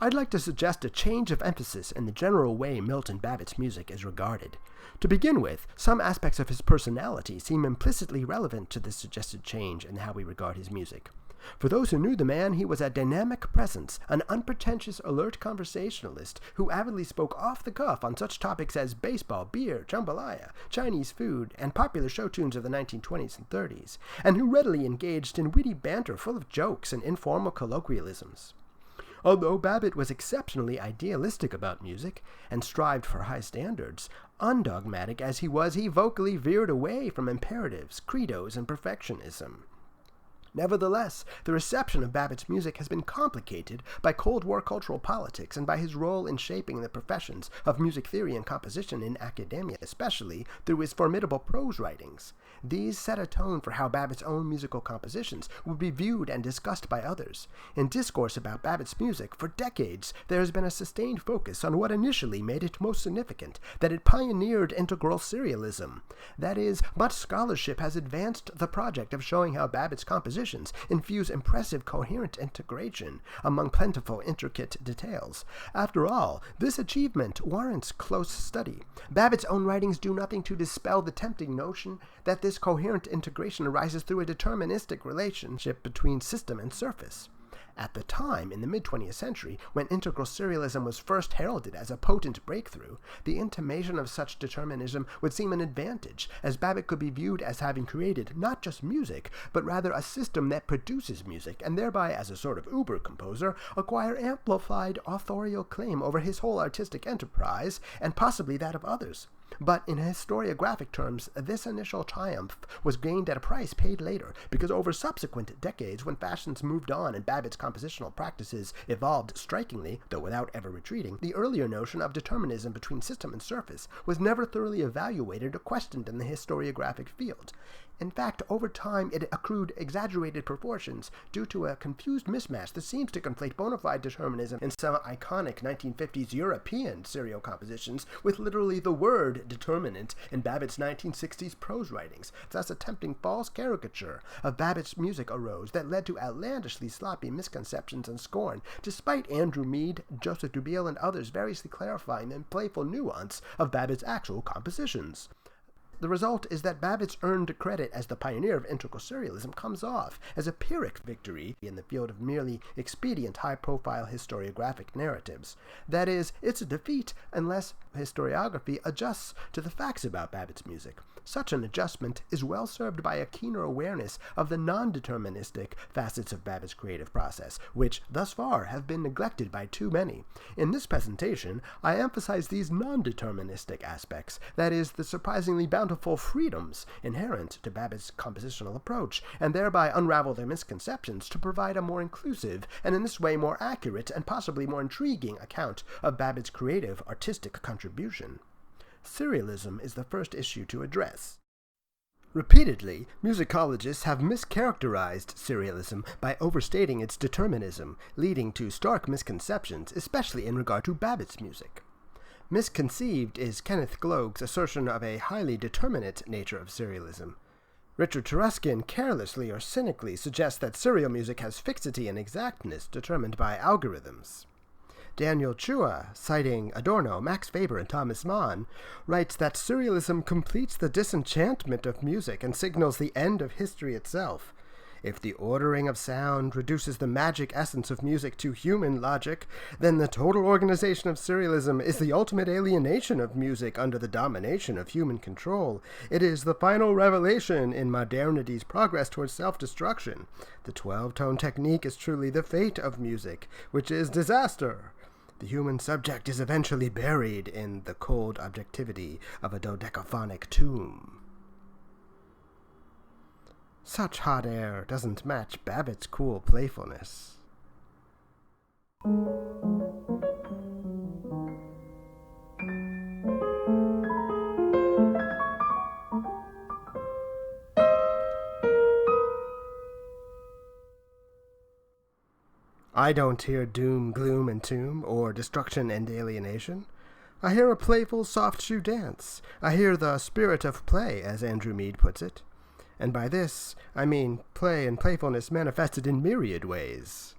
I'd like to suggest a change of emphasis in the general way Milton Babbitt's music is regarded. To begin with, some aspects of his personality seem implicitly relevant to this suggested change in how we regard his music. For those who knew the man, he was a dynamic presence, an unpretentious, alert conversationalist who avidly spoke off the cuff on such topics as baseball, beer, jambalaya, Chinese food, and popular show tunes of the 1920s and 30s, and who readily engaged in witty banter full of jokes and informal colloquialisms. Although Babbitt was exceptionally idealistic about music and strived for high standards, undogmatic as he was, he vocally veered away from imperatives, credos, and perfectionism. Nevertheless, the reception of Babbitt's music has been complicated by Cold War cultural politics and by his role in shaping the professions of music theory and composition in academia, especially through his formidable prose writings. These set a tone for how Babbitt's own musical compositions would be viewed and discussed by others. In discourse about Babbitt's music, for decades, there has been a sustained focus on what initially made it most significant, that it pioneered integral serialism. That is, much scholarship has advanced the project of showing how Babbitt's compositions infuse impressive coherent integration among plentiful intricate details. After all, this achievement warrants close study. Babbitt's own writings do nothing to dispel the tempting notion that this coherent integration arises through a deterministic relationship between system and surface. At the time, in the mid-20th century, when integral serialism was first heralded as a potent breakthrough, the intimation of such determinism would seem an advantage, as Babbitt could be viewed as having created not just music, but rather a system that produces music, and thereby, as a sort of uber-composer, acquire amplified authorial claim over his whole artistic enterprise, and possibly that of others. But in historiographic terms, this initial triumph was gained at a price paid later, because over subsequent decades, when fashions moved on and Babbitt's compositional practices evolved strikingly, though without ever retreating, the earlier notion of determinism between system and surface was never thoroughly evaluated or questioned in the historiographic field. In fact, over time, it accrued exaggerated proportions due to a confused mismatch that seems to conflate bona fide determinism in some iconic 1950s European serial compositions with literally the word determinant in Babbitt's 1960s prose writings. Thus, a tempting false caricature of Babbitt's music arose that led to outlandishly sloppy misconceptions and scorn, despite Andrew Mead, Joseph Dubiel, and others variously clarifying the playful nuance of Babbitt's actual compositions. The result is that Babbitt's earned credit as the pioneer of integral serialism comes off as a Pyrrhic victory in the field of merely expedient high-profile historiographic narratives. That is, it's a defeat unless historiography adjusts to the facts about Babbitt's music. Such an adjustment is well served by a keener awareness of the non-deterministic facets of Babbitt's creative process, which, thus far, have been neglected by too many. In this presentation, I emphasize these non-deterministic aspects, that is, the surprisingly bountiful freedoms inherent to Babbitt's compositional approach, and thereby unravel their misconceptions to provide a more inclusive, and in this way more accurate and possibly more intriguing account of Babbitt's creative, artistic contribution. Serialism is the first issue to address. Repeatedly, musicologists have mischaracterized serialism by overstating its determinism, leading to stark misconceptions, especially in regard to Babbitt's music. Misconceived is Kenneth Gloag's assertion of a highly determinate nature of serialism. Richard Taruskin carelessly or cynically suggests that serial music has fixity and exactness determined by algorithms. Daniel Chua, citing Adorno, Max Weber, and Thomas Mann, writes that serialism completes the disenchantment of music and signals the end of history itself. If the ordering of sound reduces the magic essence of music to human logic, then the total organization of serialism is the ultimate alienation of music under the domination of human control. It is the final revelation in modernity's progress towards self-destruction. The 12-tone technique is truly the fate of music, which is disaster. The human subject is eventually buried in the cold objectivity of a dodecaphonic tomb. Such hot air doesn't match Babbitt's cool playfulness. I don't hear doom, gloom, and tomb, or destruction and alienation. I hear a playful, soft shoe dance. I hear the spirit of play, as Andrew Mead puts it. And by this, I mean play and playfulness manifested in myriad ways.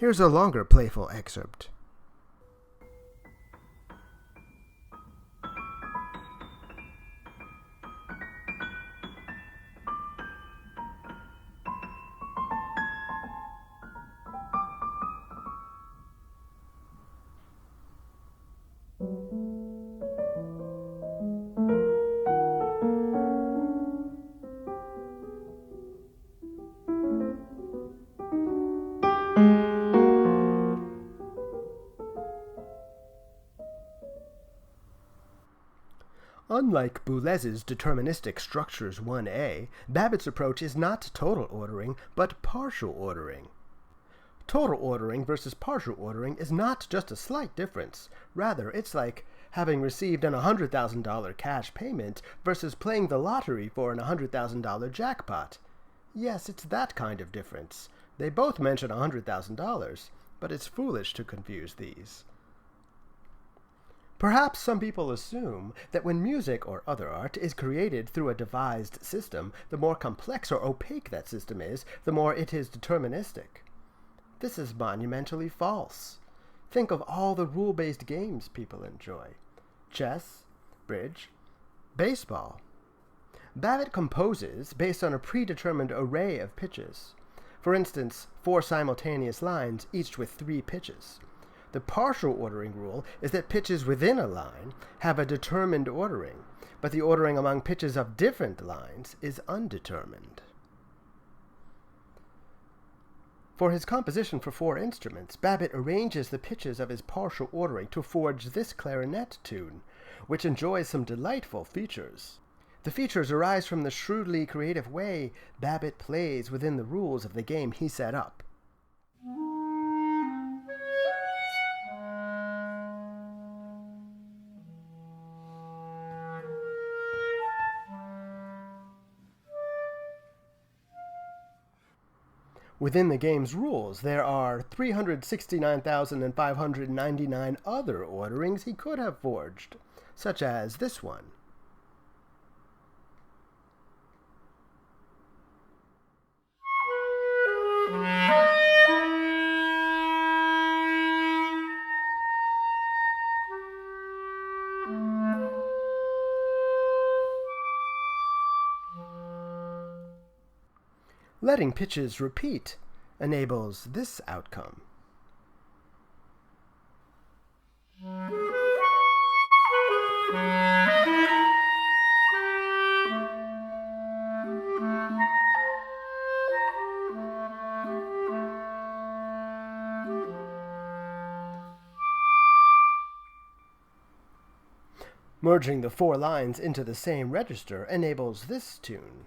Here's a longer playful excerpt. Unlike Boulez's deterministic structures 1A, Babbitt's approach is not total ordering, but partial ordering. Total ordering versus partial ordering is not just a slight difference. Rather, it's like having received an $100,000 cash payment versus playing the lottery for an $100,000 jackpot. Yes, it's that kind of difference. They both mention $100,000, but it's foolish to confuse these. Perhaps some people assume that when music or other art is created through a devised system, the more complex or opaque that system is, the more it is deterministic. This is monumentally false. Think of all the rule-based games people enjoy. Chess, bridge, baseball. Babbitt composes based on a predetermined array of pitches. For instance, 4 simultaneous lines, each with 3 pitches. The partial ordering rule is that pitches within a line have a determined ordering, but the ordering among pitches of different lines is undetermined. For his composition for 4 instruments, Babbitt arranges the pitches of his partial ordering to forge this clarinet tune, which enjoys some delightful features. The features arise from the shrewdly creative way Babbitt plays within the rules of the game he set up. Within the game's rules, there are 369,599 other orderings he could have forged, such as this one. Letting pitches repeat enables this outcome. Merging the 4 lines into the same register enables this tune.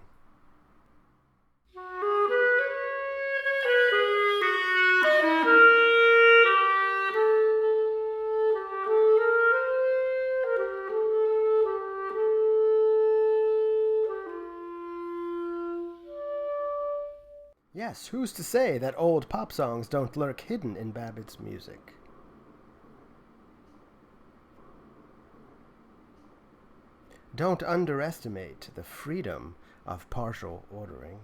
Yes, who's to say that old pop songs don't lurk hidden in Babbitt's music? Don't underestimate the freedom of partial ordering.